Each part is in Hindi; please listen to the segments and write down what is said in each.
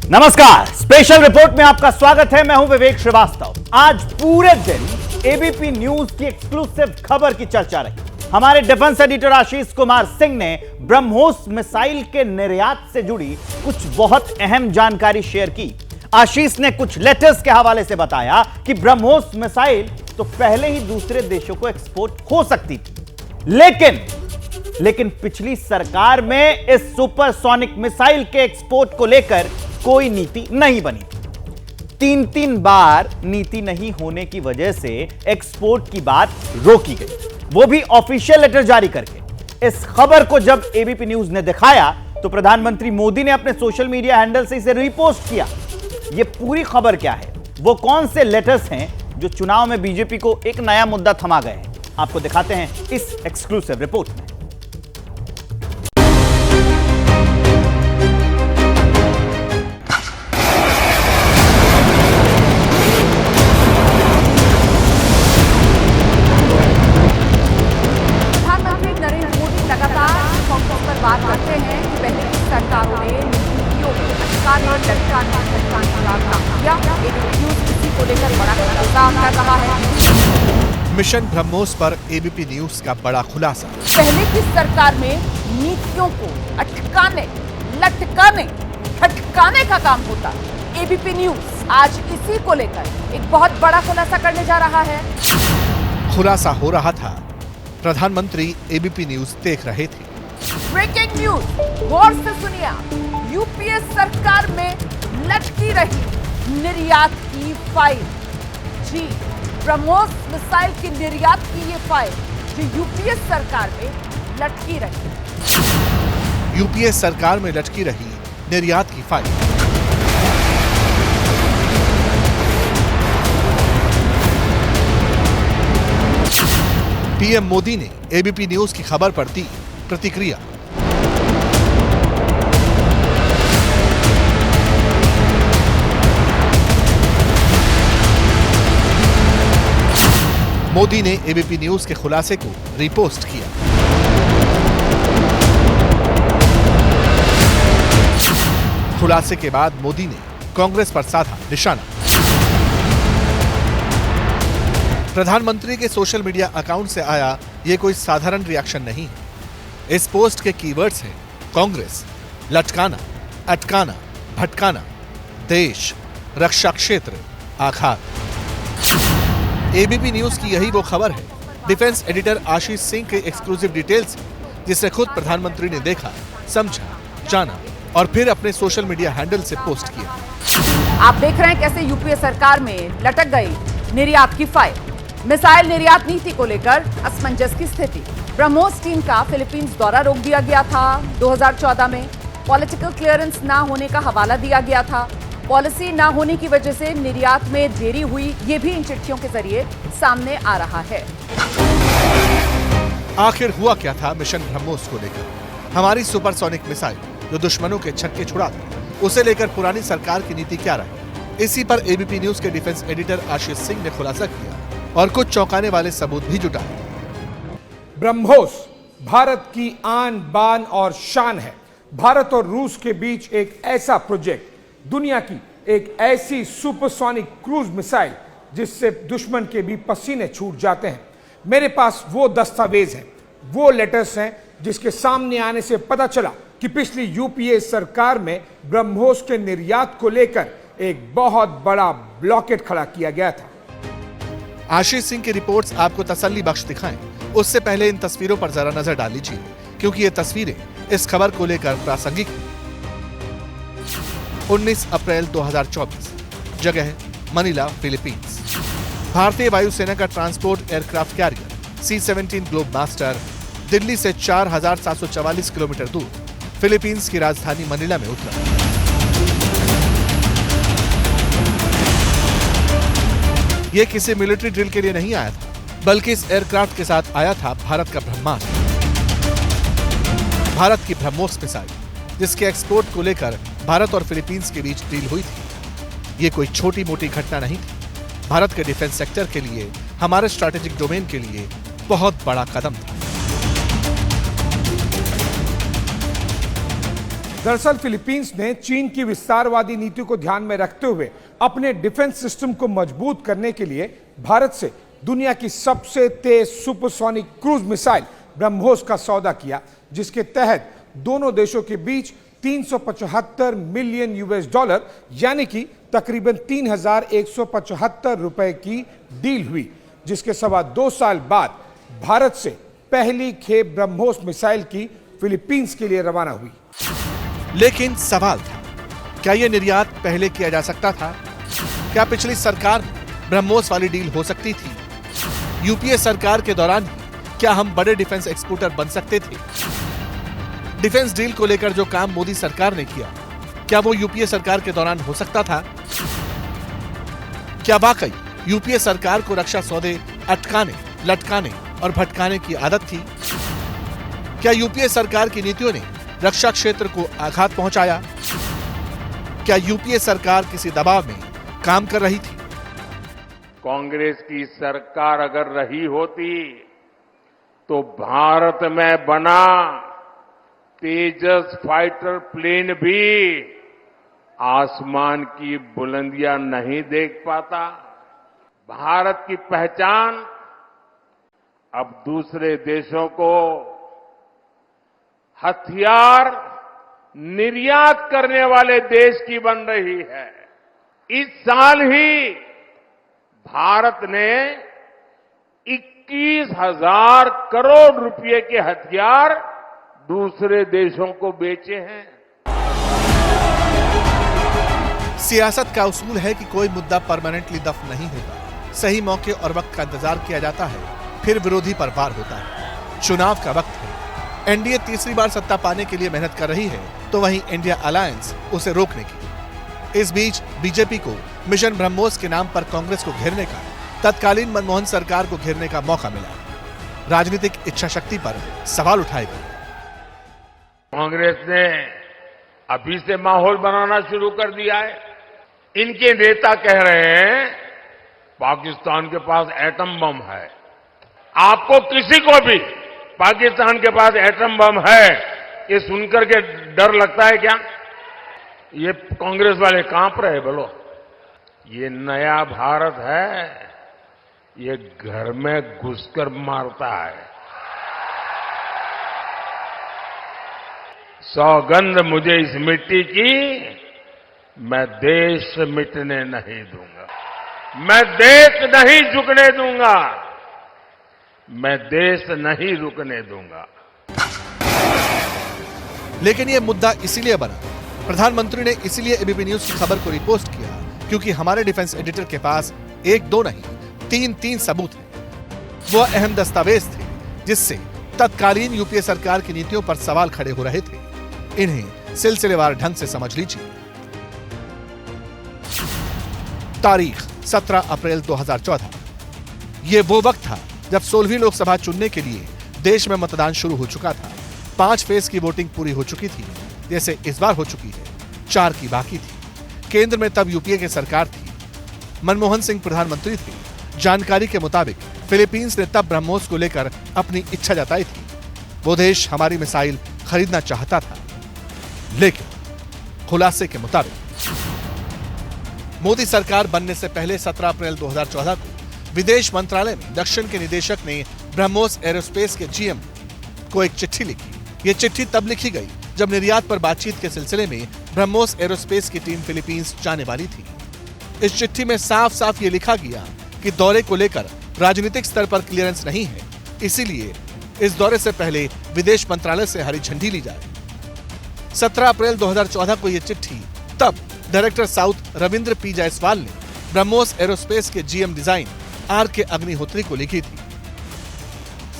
नमस्कार, स्पेशल रिपोर्ट में आपका स्वागत है। मैं हूं विवेक श्रीवास्तव। आज पूरे दिन एबीपी न्यूज की एक्सक्लूसिव खबर की चर्चा रही। हमारे डिफेंस एडिटर आशीष कुमार सिंह ने ब्रह्मोस मिसाइल के निर्यात से जुड़ी कुछ बहुत अहम जानकारी शेयर की। आशीष ने कुछ लेटर्स के हवाले से बताया कि ब्रह्मोस मिसाइल तो पहले ही दूसरे देशों को एक्सपोर्ट हो सकती थी, लेकिन पिछली सरकार में इस सुपरसोनिक मिसाइल के एक्सपोर्ट को लेकर कोई नीति नहीं बनी। तीन बार नीति नहीं होने की वजह से एक्सपोर्ट की बात रोकी गई, वो भी ऑफिशियल लेटर जारी करके। इस खबर को जब एबीपी न्यूज ने दिखाया तो प्रधानमंत्री मोदी ने अपने सोशल मीडिया हैंडल से इसे रिपोस्ट किया। ये पूरी खबर क्या है, वो कौन से लेटर्स हैं जो चुनाव में बीजेपी को एक नया मुद्दा थमा गए हैं, आपको दिखाते हैं इस एक्सक्लूसिव रिपोर्ट में। बात करते हैं कि पहले की सरकारों ने नीतियों को इसी को लेकर बड़ा खुलासा कर रहा है। मिशन ब्रह्मोस पर एबीपी न्यूज का बड़ा खुलासा। पहले की सरकार में नीतियों को अटकाने, लटकाने, खटकाने का काम होता। एबीपी न्यूज आज इसी को लेकर एक बहुत बड़ा खुलासा करने जा रहा है। खुलासा हो रहा था, प्रधानमंत्री एबीपी न्यूज देख रहे थे। ब्रेकिंग न्यूज, गौर से सुनिए। यूपीए सरकार में लटकी रही निर्यात की फाइल। जी, ब्रह्मोस मिसाइल की निर्यात की ये फाइल जो यूपीए सरकार में लटकी रही। यूपीए सरकार में लटकी रही निर्यात की फाइल। पीएम मोदी ने एबीपी न्यूज की खबर पर दी प्रतिक्रिया। मोदी ने एबीपी न्यूज के खुलासे को रिपोस्ट किया। खुलासे के बाद मोदी ने कांग्रेस पर साधा निशाना। प्रधानमंत्री के सोशल मीडिया अकाउंट से आया यह कोई साधारण रिएक्शन नहीं है। इस पोस्ट के कीवर्ड्स हैं कांग्रेस, लटकाना, अटकाना, भटकाना, देश, रक्षा क्षेत्र, आघात। एबीपी न्यूज की यही वो खबर है डिफेंस एडिटर आशीष सिंह के एक्सक्लूसिव डिटेल्स, जिसे खुद प्रधानमंत्री ने देखा, समझा, जाना और फिर अपने सोशल मीडिया हैंडल से पोस्ट किया। आप देख रहे हैं कैसे यूपीए सरकार में लटक गई निर्यात की फाइल। मिसाइल निर्यात नीति को लेकर असमंजस की स्थिति। ब्रह्मोस टीम का फिलीपींस दौरा रोक दिया गया था 2014 में। पॉलिटिकल क्लियरेंस ना होने का हवाला दिया गया था। पॉलिसी ना होने की वजह से निर्यात में देरी हुई, ये भी इन चिट्ठियों के जरिए सामने आ रहा है। आखिर हुआ क्या था मिशन ब्रह्मोस को लेकर? हमारी सुपरसोनिक मिसाइल जो दुश्मनों के छक्के छुड़ा दी, उसे लेकर पुरानी सरकार की नीति क्या रही? इसी पर एबीपी न्यूज के डिफेंस एडिटर आशीष सिंह ने खुलासा किया और कुछ चौंकाने वाले सबूत भी जुटाए। ब्रह्मोस भारत की आन बान और शान है। भारत और रूस के बीच एक ऐसा प्रोजेक्ट, दुनिया की एक ऐसी सुपरसोनिक क्रूज मिसाइल जिससे दुश्मन के भी पसीने छूट जाते हैं। मेरे पास वो दस्तावेज हैं, वो लेटर्स हैं जिसके सामने आने से पता चला कि पिछली यूपीए सरकार में ब्रह्मोस के निर्यात को लेकर एक बहुत बड़ा ब्लॉकेट खड़ा किया गया था। आशीष सिंह की रिपोर्ट्स आपको तसल्ली बख्श दिखाएं, उससे पहले इन तस्वीरों पर जरा नजर डाल लीजिए, क्योंकि ये तस्वीरें इस खबर को लेकर प्रासंगिक हैं। 19 अप्रैल 2024, जगह मनीला, फिलीपींस। भारतीय वायुसेना का transport aircraft carrier C-17 globe master Delhi से 4744 किलोमीटर दूर फिलीपींस की राजधानी मनीला में उतरा। यह किसी मिलिट्री ड्रिल के लिए नहीं आया था, बल्कि इस एयरक्राफ्ट के साथ आया था भारत का ब्रह्मास्त्र, भारत की ब्रह्मोस मिसाइल, जिसके एक्सपोर्ट को लेकर भारत और फिलीपींस के बीच डील हुई थी। ये कोई छोटी मोटी घटना नहीं थी। भारत के डिफेंस सेक्टर के लिए, हमारे स्ट्रैटेजिक डोमेन के लिए बहुत बड़ा कदम था। दरअसल फिलीपींस ने चीन की विस्तारवादी नीति को ध्यान में रखते हुए अपने डिफेंस सिस्टम को मजबूत करने के लिए भारत से दुनिया की सबसे तेज सुपरसोनिक क्रूज मिसाइल ब्रह्मोस का सौदा किया, जिसके तहत दोनों देशों के बीच 375 मिलियन यूएस डॉलर यानी कि तकरीबन 3,175 रुपए की डील हुई, जिसके सवा 2 साल बाद भारत से पहली खेप ब्रह्मोस मिसाइल की फिलीपींस के लिए रवाना हुई। लेकिन सवाल था, क्या यह निर्यात पहले किया जा सकता था? क्या पिछली सरकार में ब्रह्मोस वाली डील हो सकती थी? यूपीए सरकार के दौरान क्या हम बड़े डिफेंस एक्सपोर्टर बन सकते थे? डिफेंस डील को लेकर जो काम मोदी सरकार ने किया, क्या वो यूपीए सरकार के दौरान हो सकता था? क्या वाकई यूपीए सरकार को रक्षा सौदे अटकाने, लटकाने और भटकाने की आदत थी? क्या यूपीए सरकार की नीतियों ने रक्षा क्षेत्र को आघात पहुंचाया? क्या यूपीए सरकार किसी दबाव में काम कर रही थी? कांग्रेस की सरकार अगर रही होती तो भारत में बना तेजस फाइटर प्लेन भी आसमान की बुलंदियां नहीं देख पाता। भारत की पहचान अब दूसरे देशों को हथियार निर्यात करने वाले देश की बन रही है। इस साल ही भारत ने 21,000 करोड़ रुपए के हथियार दूसरे देशों को बेचे हैं। सियासत का उसूल है कि कोई मुद्दा परमानेंटली दफ नहीं होता। सही मौके और वक्त का इंतजार किया जाता है, फिर विरोधी पर वार होता है। चुनाव का वक्त है, एनडीए तीसरी बार सत्ता पाने के लिए मेहनत कर रही है, तो वहीं इंडिया अलायंस उसे रोकने की। इस बीच बीजेपी को मिशन ब्रह्मोस के नाम पर कांग्रेस को घेरने का, तत्कालीन मनमोहन सरकार को घेरने का मौका मिला। राजनीतिक इच्छा शक्ति पर सवाल उठाए गए। कांग्रेस ने अभी से माहौल बनाना शुरू कर दिया है। इनके नेता कह रहे हैं पाकिस्तान के पास एटम बम है। आपको किसी को भी पाकिस्तान के पास एटम बम है ये सुनकर के डर लगता है क्या? ये कांग्रेस वाले कांप रहे बोलो। ये नया भारत है, ये घर में घुसकर मारता है। सौगंध मुझे इस मिट्टी की, मैं देश मिटने नहीं दूंगा, मैं देश नहीं झुकने दूंगा, मैं देश नहीं रुकने दूंगा। लेकिन यह मुद्दा इसीलिए बना, प्रधानमंत्री ने इसीलिए एबीपी न्यूज की खबर को रिपोस्ट किया क्योंकि हमारे डिफेंस एडिटर के पास 1-2 नहीं 3 सबूत हैं। वो अहम दस्तावेज थे जिससे तत्कालीन यूपीए सरकार की नीतियों पर सवाल खड़े हो रहे थे। इन्हें सिलसिलेवार ढंग से समझ लीजिए। तारीख 17 अप्रैल 2014। यह वो वक्त था जब 16वीं लोकसभा चुनने के लिए देश में मतदान शुरू हो चुका था। 5 फेज की वोटिंग पूरी हो चुकी थी, जैसे इस बार हो चुकी है। 4 की बाकी थी। केंद्र में तब यूपीए की सरकार थी, मनमोहन सिंह प्रधानमंत्री थे। जानकारी के मुताबिक फिलीपींस ने तब ब्रह्मोस को लेकर अपनी इच्छा जताई थी। वो देश हमारी मिसाइल खरीदना चाहता था, लेकिन खुलासे के मुताबिक मोदी सरकार बनने से पहले 17 अप्रैल 2014 को विदेश मंत्रालय में दक्षिण के निदेशक ने ब्रह्मोस एरोस्पेस के जीएम को एक चिट्ठी लिखी। ये चिट्ठी तब लिखी गई जब निर्यात पर बातचीत के सिलसिले में ब्रह्मोस एरोस्पेस की टीम फिलीपींस जाने वाली थी। इस चिट्ठी में साफ साफ ये लिखा गया कि दौरे को लेकर राजनीतिक स्तर पर क्लियरेंस नहीं है, इसीलिए इस दौरे से पहले विदेश मंत्रालय से हरी झंडी ली जाए। 17 अप्रैल 2014 को यह चिट्ठी तब director south Ravindra P Jaiswal ने ब्रह्मोस एरोस्पेस के जीएम डिजाइन आर.के. अग्निहोत्री को लिखी थी।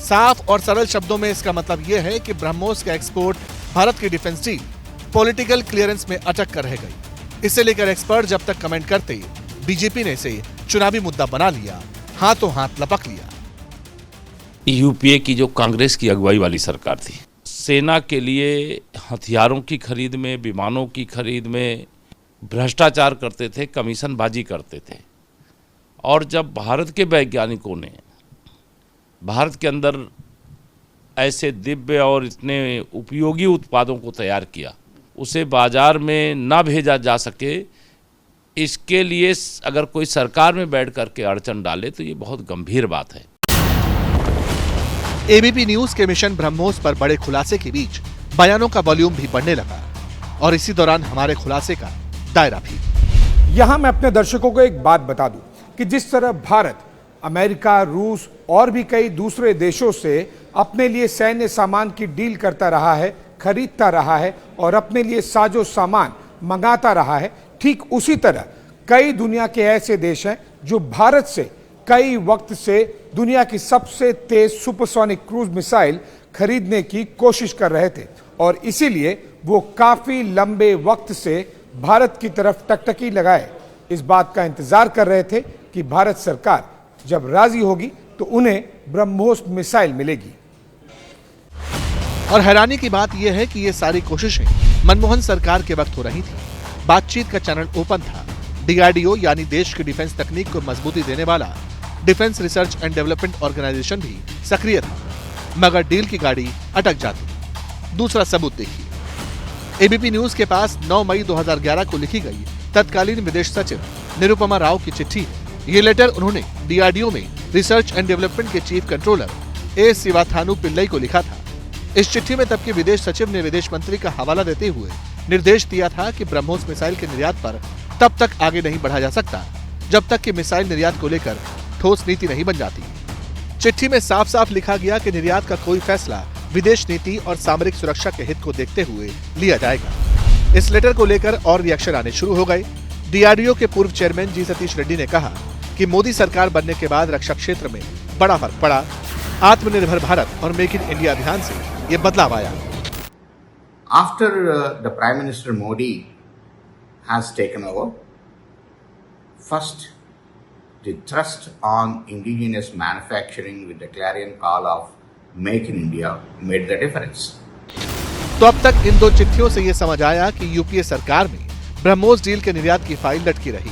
साफ और सरल शब्दों में इसका मतलब यह है कि ब्रह्मोस का एक्सपोर्ट भारत की डिफेंस डील पॉलिटिकल क्लियरेंस में अटक कर रह गई। इसे लेकर एक्सपर्ट जब तक कमेंट करते, बीजेपी ने इसे चुनावी मुद्दा बना लिया, हाथों हाथ लपक लिया। यूपीए की जो कांग्रेस की अगुवाई वाली सरकार थी, सेना के लिए हथियारों की खरीद में, विमानों की खरीद में भ्रष्टाचार करते थे, कमीशनबाजी करते थे। और जब भारत के वैज्ञानिकों ने भारत के अंदर ऐसे दिव्य और इतने उपयोगी उत्पादों को तैयार किया उसे बाजार में ना भेजा जा सके, इसके लिए अगर कोई सरकार में बैठ करके अड़चन डाले तो ये बहुत गंभीर बात है। एबीपी न्यूज के मिशन ब्रह्मोस पर बड़े खुलासे के बीच बयानों का वॉल्यूम भी बढ़ने लगा और इसी दौरान हमारे खुलासे का दायरा भी। यहां मैं अपने दर्शकों को एक बात बता दूं कि जिस तरह भारत, अमेरिका, रूस और भी कई दूसरे देशों से अपने लिए सैन्य सामान की डील करता रहा है, खरीदता रहा है और अपने लिए साजो सामान मंगाता रहा है, ठीक उसी तरह कई दुनिया के ऐसे देश हैं जो भारत से कई वक्त से दुनिया की सबसे तेज सुपरसोनिक क्रूज मिसाइल खरीदने की कोशिश कर रहे थे और इसीलिए वो काफी लंबे वक्त से भारत की तरफ टकटकी लगाए इस बात का इंतजार कर रहे थे कि भारत सरकार जब राजी होगी तो उन्हें ब्रह्मोस मिसाइल मिलेगी। और हैरानी की बात यह है कि ये सारी कोशिशें मनमोहन सरकार के वक्त हो रही थी। बातचीत का चैनल ओपन था। डीआरडीओ यानी देश की डिफेंस तकनीक को मजबूती देने वाला defence research and development organisation भी सक्रिय था, मगर डील की गाड़ी अटक जाती। दूसरा सबूत देखिए। एबीपी न्यूज के पास 9 मई 2011 को लिखी गई तत्कालीन विदेश सचिव निरुपमा राव की चिट्ठी है। ये लेटर उन्होंने डीआरडीओ में रिसर्च एंड डेवलपमेंट के चीफ कंट्रोलर ए सिवाथानु पिल्लई को लिखा था। इस चिट्ठी में तब के विदेश सचिव ने विदेश मंत्री का हवाला देते हुए निर्देश दिया था कि ब्रह्मोस मिसाइल के निर्यात पर तब तक आगे नहीं बढ़ा जा सकता जब तक कि मिसाइल निर्यात को लेकर ठोस नीति नहीं बन जाती। चिट्ठी में साफ साफ लिखा गया कि निर्यात का कोई फैसला विदेश नीति और सामरिक सुरक्षा के हित को देखते हुए लिया जाएगा। इस लेटर को लेकर और रिएक्शन आने शुरू हो गए। डीआरडीओ के पूर्व चेयरमैन जी सतीश रेड्डी ने कहा कि मोदी सरकार बनने के बाद रक्षा क्षेत्र में बड़ा फर्क पड़ा। आत्मनिर्भर भारत और मेक इन इंडिया अभियान से ये बदलाव आया। After the Prime Minister Modi has taken over, first the thrust on indigenous manufacturing with the clarion call of Make in India made the difference. तो अब तक इन दो चिट्ठियों से ये समझ आया कि यूपीए सरकार में ब्रह्मोस डील के निर्यात की फाइल लटकी रही।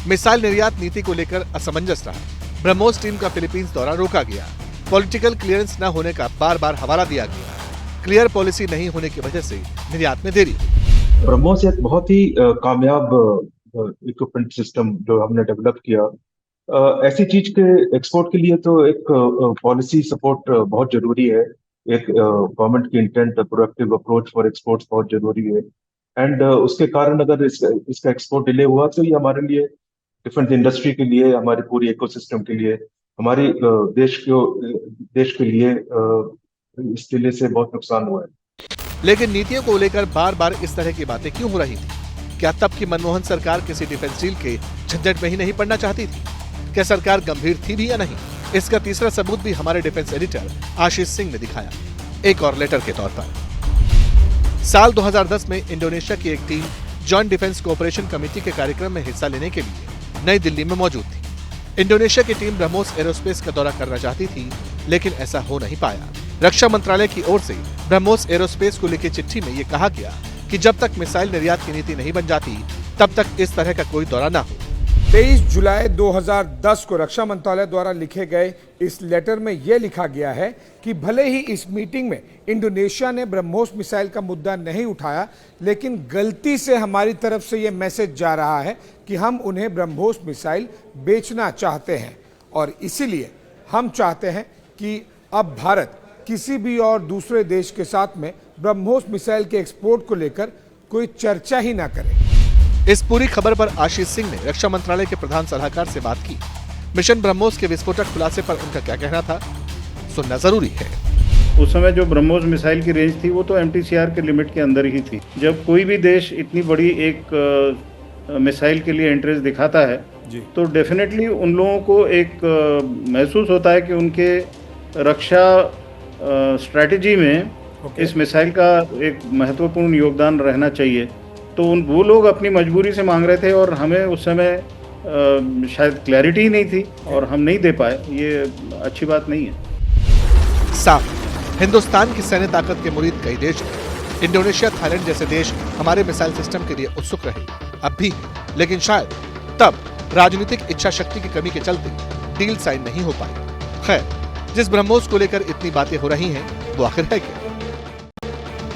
मिसाइल निर्यात नीति को लेकर असमंजस रहा। ब्रह्मोस टीम का फिलीपींस दौरा रोका गया। पॉलिटिकल क्लियरेंस न होने का बार बार हवाला दिया गया। क्लियर पॉलिसी नहीं होने की वजह से निर्यात में देरी। ब्रह्मोस एक बहुत ही कामयाब इक्विपमेंट सिस्टम जो हमने डेवलप किया। ऐसी चीज के एक्सपोर्ट के लिए तो एक पॉलिसी सपोर्ट बहुत जरूरी है। एक गवर्नमेंट की intent, proactive approach for exports बहुत जरूरी है। एंड उसके कारण अगर इसका एक्सपोर्ट डिले हुआ तो ये हमारे लिए, डिफेंस इंडस्ट्री के लिए, हमारी पूरी इकोसिस्टम के लिए, हमारी देश के लिए इस डिले से बहुत नुकसान हुआ है। लेकिन नीतियों को लेकर बार बार इस तरह की बातें क्यों हो रही थी? क्या तब की मनमोहन सरकार किसी डिफेंस डील के झंझट में ही नहीं पड़ना चाहती थी? क्या सरकार गंभीर थी भी या नहीं? इसका तीसरा सबूत भी हमारे डिफेंस एडिटर आशीष सिंह ने दिखाया, एक और लेटर के तौर पर। साल 2010 में इंडोनेशिया की एक team joint defence cooperation committee के कार्यक्रम में हिस्सा लेने के लिए नई दिल्ली में मौजूद थी। इंडोनेशिया की टीम ब्रह्मोस एरोस्पेस का दौरा करना चाहती थी, लेकिन ऐसा हो नहीं पाया। रक्षा मंत्रालय की ओर से ब्रह्मोस एरोस्पेस को लिखी चिट्ठी में यह कहा गया कि जब तक मिसाइल निर्यात की नीति नहीं बन जाती तब तक इस तरह का कोई दौरा न हो। 23 जुलाई 2010 को रक्षा मंत्रालय द्वारा लिखे गए इस लेटर में यह लिखा गया है कि भले ही इस मीटिंग में इंडोनेशिया ने ब्रह्मोस मिसाइल का मुद्दा नहीं उठाया, लेकिन गलती से हमारी तरफ से यह मैसेज जा रहा है कि हम उन्हें ब्रह्मोस मिसाइल बेचना चाहते हैं और इसीलिए हम चाहते हैं कि अब भारत किसी भी और दूसरे देश के साथ में ब्रह्मोस मिसाइल के एक्सपोर्ट को लेकर कोई चर्चा ही ना करे। इस पूरी खबर पर आशीष सिंह ने रक्षा मंत्रालय के प्रधान सलाहकार से बात की। मिशन ब्रह्मोस के विस्फोटक खुलासे पर उनका क्या कहना था, सुनना जरूरी है। उस समय जो ब्रह्मोस मिसाइल की रेंज थी वो तो MTCR के लिमिट के अंदर ही थी। जब कोई भी देश इतनी बड़ी एक मिसाइल के लिए इंटरेस्ट दिखाता है तो डेफिनेटली उन लोगों को एक महसूस होता है कि उनके रक्षा स्ट्रैटेजी में इस मिसाइल का एक महत्वपूर्ण योगदान रहना चाहिए। तो वो लोग अपनी मजबूरी से मांग रहे थे और हमें उस समय शायद क्लैरिटी ही नहीं थी और हम नहीं दे पाए। ये अच्छी बात नहीं है। साफ हिंदुस्तान की सैन्य ताकत के मुरीद कई देश हैं। इंडोनेशिया, थाईलैंड जैसे देश हमारे मिसाइल सिस्टम के लिए उत्सुक रहे, अब भी है, लेकिन शायद तब राजनीतिक इच्छा शक्ति की कमी के चलते डील साइन नहीं हो पाई। खैर, जिस ब्रह्मोस को लेकर इतनी बातें हो रही हैं वो आखिर है क्या?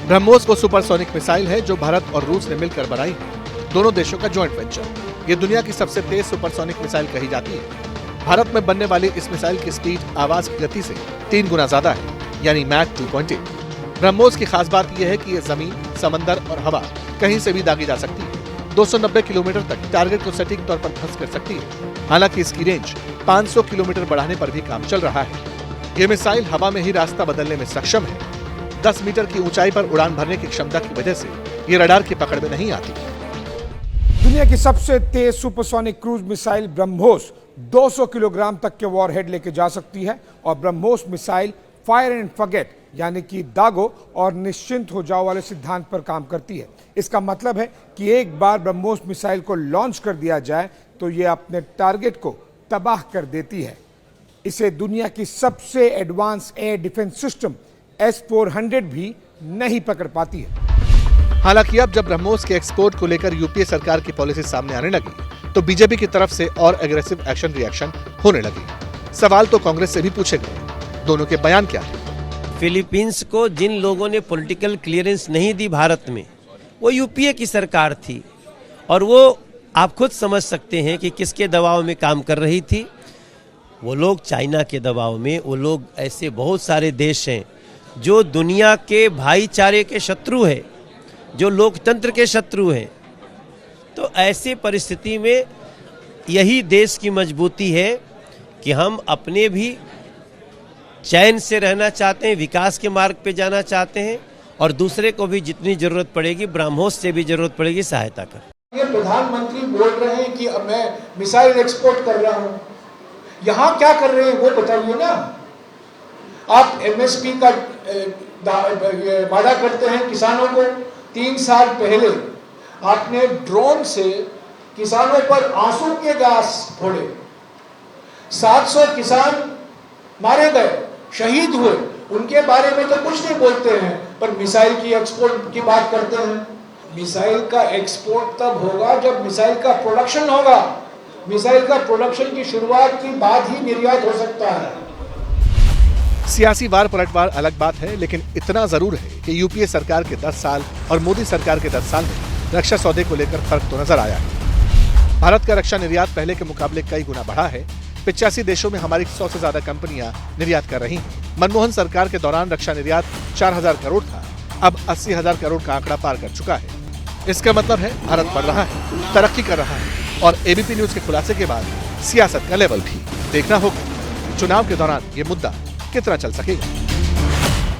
ब्रह्मोस वो सुपरसोनिक मिसाइल है जो भारत और रूस ने मिलकर बनाई है। दोनों देशों का जॉइंट वेंचर। ये दुनिया की सबसे तेज सुपरसोनिक मिसाइल कही जाती है। भारत में बनने वाली इस मिसाइल की स्पीड आवाज की गति से 3 गुना ज्यादा है, यानी मैक 2.8। ब्रह्मोस की खास बात यह है कि यह जमीन, समंदर और हवा कहीं से भी दागी जा सकती है। 290 किलोमीटर तक टारगेट को सटीक तौर पर ध्वस्त कर सकती है। हालांकि इसकी रेंज 500 किलोमीटर बढ़ाने पर भी काम चल रहा है। ये मिसाइल हवा में ही रास्ता बदलने में सक्षम है। 10 मीटर की ऊंचाई पर उड़ान भरने की क्षमता की वजह से ये रडार की पकड़ में नहीं आती। दुनिया की सबसे तेज supersonic cruise missile BrahMos 200 kilogram तक के वॉरहेड लेके जा सकती है और BrahMos missile fire and forget यानी कि दागो और निश्चिंत हो जाओ वाले सिद्धांत पर काम करती है। इसका मतलब है कि एक बार ब्रह्मोस मिसाइल को लॉन्च कर दिया जाए तो यह अपने टारगेट को तबाह कर देती है। इसे दुनिया की सबसे advance air defence system S-400 भी नहीं पकड़ पाती है। हालांकि अब जब ब्रह्मोस के एक्सपोर्ट को लेकर यूपीए सरकार की पॉलिसी सामने आने लगी तो बीजेपी की तरफ से और एग्रेसिव एक्शन रिएक्शन होने लगी। सवाल तो कांग्रेस से भी पूछे गए। दोनों के बयान क्या है? फिलीपींस को जिन लोगों ने पॉलिटिकल क्लियरेंस नहीं दी भारत में, वो यूपीए की सरकार थी और वो आप खुद समझ सकते हैं कि किसके दबाव में काम कर रही थी। वो लोग चाइना के दबाव में, वो लोग ऐसे बहुत सारे देश हैं जो दुनिया के भाईचारे के शत्रु हैं, जो लोकतंत्र के शत्रु हैं। तो ऐसी परिस्थिति में यही देश की मजबूती है कि हम अपने भी चैन से रहना चाहते हैं, विकास के मार्ग पे जाना चाहते हैं और दूसरे को भी जितनी जरूरत पड़ेगी, ब्रह्मोस से भी जरूरत पड़ेगी, सहायता कर। ये प्रधानमंत्री बोल रहे हैं कि अब मैं मिसाइल एक्सपोर्ट कर रहा हूं, यहां क्या कर रहे हैं वो बताइए ना। आप एमएसपी का वादा करते हैं किसानों को। 3 साल पहले आपने ड्रोन से किसानों पर आंसू के गैस फोड़े, 700 किसान मारे गए, शहीद हुए। उनके बारे में तो कुछ नहीं बोलते हैं, पर मिसाइल की एक्सपोर्ट की बात करते हैं। मिसाइल का एक्सपोर्ट तब होगा जब मिसाइल का प्रोडक्शन होगा। मिसाइल का प्रोडक्शन की शुरुआत के बाद ही निर्यात हो सकता है। सियासी वार पलटवार अलग बात है, लेकिन इतना जरूर है कि यूपीए सरकार के 10 साल और मोदी सरकार के 10 साल में रक्षा सौदे को लेकर फर्क तो नजर आया है। भारत का रक्षा निर्यात पहले के मुकाबले कई गुना बढ़ा है। 85 देशों में हमारी 100 से ज्यादा कंपनियां निर्यात कर रही हैं। मनमोहन सरकार के दौरान रक्षा निर्यात 4000 करोड़ था, अब 80,000 करोड़ का आंकड़ा पार कर चुका है। इसका मतलब है भारत बढ़ रहा है, तरक्की कर रहा है। और एबीपी न्यूज के खुलासे के बाद सियासत का लेवल भी देखना होगा। चुनाव के दौरान ये मुद्दा कितना चल सकेगा।